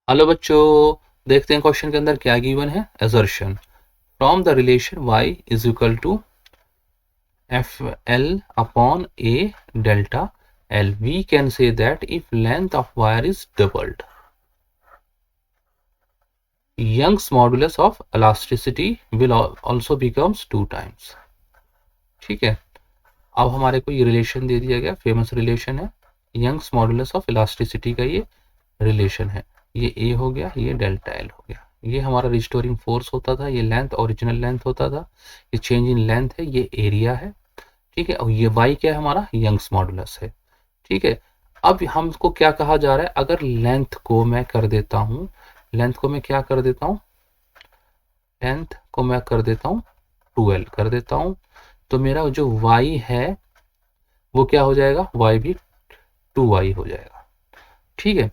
Hello बच्चों, देखते हैं क्वेश्चन के अंदर क्या गिवन है। Assertion from the relation y is equal to F L upon A delta L we can say that if length of wire is doubled Young's modulus of elasticity will also becomes 2 times. ठीक है, अब हमारे को ये relation दे दिया गया, famous relation है, Young's modulus of elasticity का ये रिलेशन है। ये ए हो गया, ये डेल्टा एल हो गया, ये हमारा रिस्टोरिंग फोर्स होता था, ये लेंथ ओरिजिनल लेंथ होता था, ये चेंज इन लेंथ है, ये एरिया है। ठीक है, और ये वाई क्या है, हमारा यंग्स मॉडुलस है। ठीक है, अब हमको क्या कहा जा रहा है, अगर लेंथ को मैं कर देता हूं, लेंथ को मैं क्या कर देता हूं, लेंथ को मैं कर देता हूं 2l कर देता हूं, तो मेरा जो y है वो क्या हो जाएगा, y भी 2y हो जाएगा। ठीक है,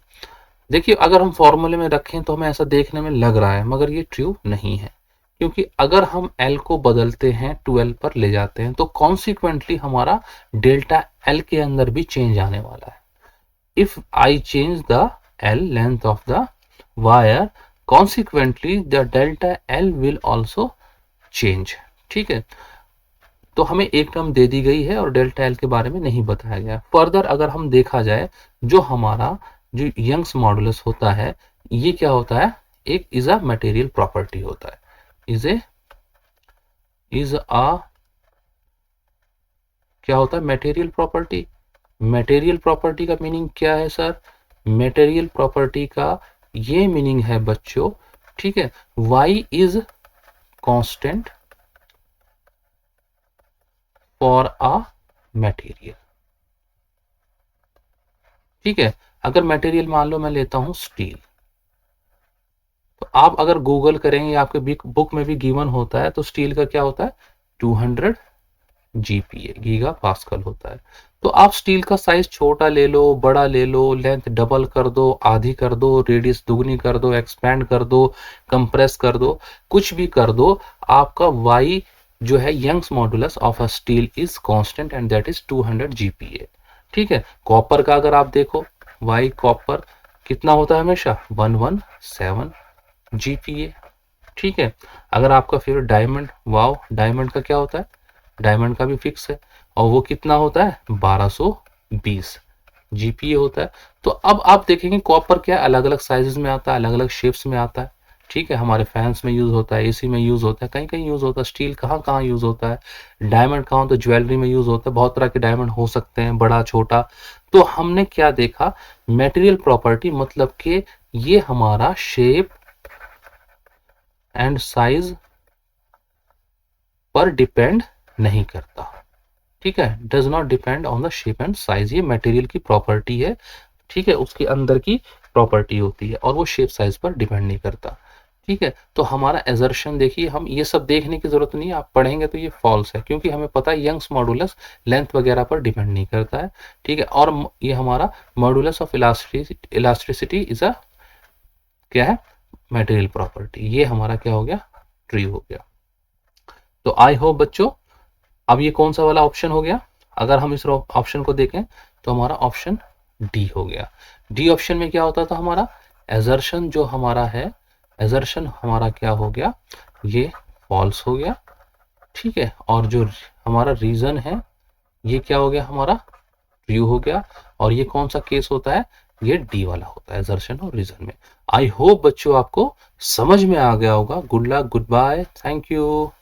देखिए अगर हम फॉर्मूले में रखें तो हमें ऐसा देखने में लग रहा है, मगर ये ट्रू नहीं है, क्योंकि अगर हम l को बदलते हैं 2l पर ले जाते हैं तो कॉन्सिक्वेंटली हमारा डेल्टा l के अंदर भी चेंज आने वाला है। If I change the l length of the wire, consequently the delta l will also change. ठीक है, तो हमें एक टर्म दे दी गई है और डेल्टा एल के बारे में नहीं बताया गया। फर्दर अगर हम देखा जाए, जो हमारा जो यंग्स मॉडुलस होता है, ये क्या होता है, एक इज अ मटेरियल प्रॉपर्टी होता है, इज अ क्या होता है, मटेरियल प्रॉपर्टी। मटेरियल प्रॉपर्टी का मीनिंग क्या है सर, मटेरियल प्रॉपर्टी का ये मीनिंग है बच्चों, ठीक है, Y is constant for a material. ठीक है, अगर मटेरियल मान लो मैं लेता हूं स्टील, तो आप अगर गूगल करेंगे, आपके बुक में भी गिवन होता है, तो स्टील का क्या होता है 200 जीपीए गीगा पास्कल होता है। तो आप स्टील का साइज छोटा ले लो, बड़ा ले लो, लेंथ डबल कर दो, आधी कर दो, रेडियस दुगनी कर दो, एक्सपैंड कर दो, कंप्रेस कर दो, कुछ भी कर दो, आपका वाई जो है Young's modulus of a steel is constant and that is 200 GPa. ठीक है, कॉपर का अगर आप देखो, वाई कॉपर कितना होता है हमेशा 117 जीपीए। ठीक है, अगर आपका फेवरेट डायमंड, वाओ डायमंड का क्या होता है, डायमंड का भी फिक्स है, और वो कितना होता है 1220 जीपीए होता है। तो अब आप देखेंगे कॉपर क्या अलग अलग साइजेस में आता है, अलग अलग शेप्स में आता है। ठीक है, हमारे फैंस में यूज होता है, एसी में यूज होता है, कहीं कहीं यूज होता है, स्टील कहाँ कहाँ यूज होता है, डायमंड कहाँ, तो ज्वेलरी में यूज होता है, बहुत तरह के डायमंड हो सकते हैं, बड़ा छोटा। तो हमने क्या देखा, मेटेरियल प्रॉपर्टी मतलब कि ये हमारा शेप एंड साइज पर डिपेंड नहीं करता। ठीक है, does not depend on the shape and size, ये मटेरियल की प्रॉपर्टी है। ठीक है, उसके अंदर की प्रॉपर्टी होती है और वो शेप साइज पर डिपेंड नहीं करता। ठीक है, तो हमारा एजर्शन देखिए, हम ये सब देखने की जरूरत नहीं है, आप पढ़ेंगे तो ये फॉल्स है, क्योंकि हमें पता है यंग्स मॉडुलस लेंथ वगैरह पर डिपेंड नहीं करता है। ठीक है, और ये हमारा modulus of elasticity is a क्या है, मटेरियल प्रॉपर्टी, ये हमारा क्या हो गया, ट्रू हो गया। तो आई होप बच्चों, अब ये कौन सा वाला ऑप्शन हो गया, अगर हम इस ऑप्शन को देखें तो हमारा ऑप्शन डी हो गया। डी ऑप्शन में क्या होता था हमारा, एजर्शन जो हमारा है, एजर्शन हमारा क्या हो गया, ये फॉल्स हो गया। ठीक है, और जो हमारा रीजन है ये क्या हो गया, हमारा ट्रू हो गया। और ये कौन सा केस होता है, ये डी वाला होता है, एजर्शन और रीजन में। आई होप बच्चों आपको समझ में आ गया होगा। Good luck, good bye, thank you.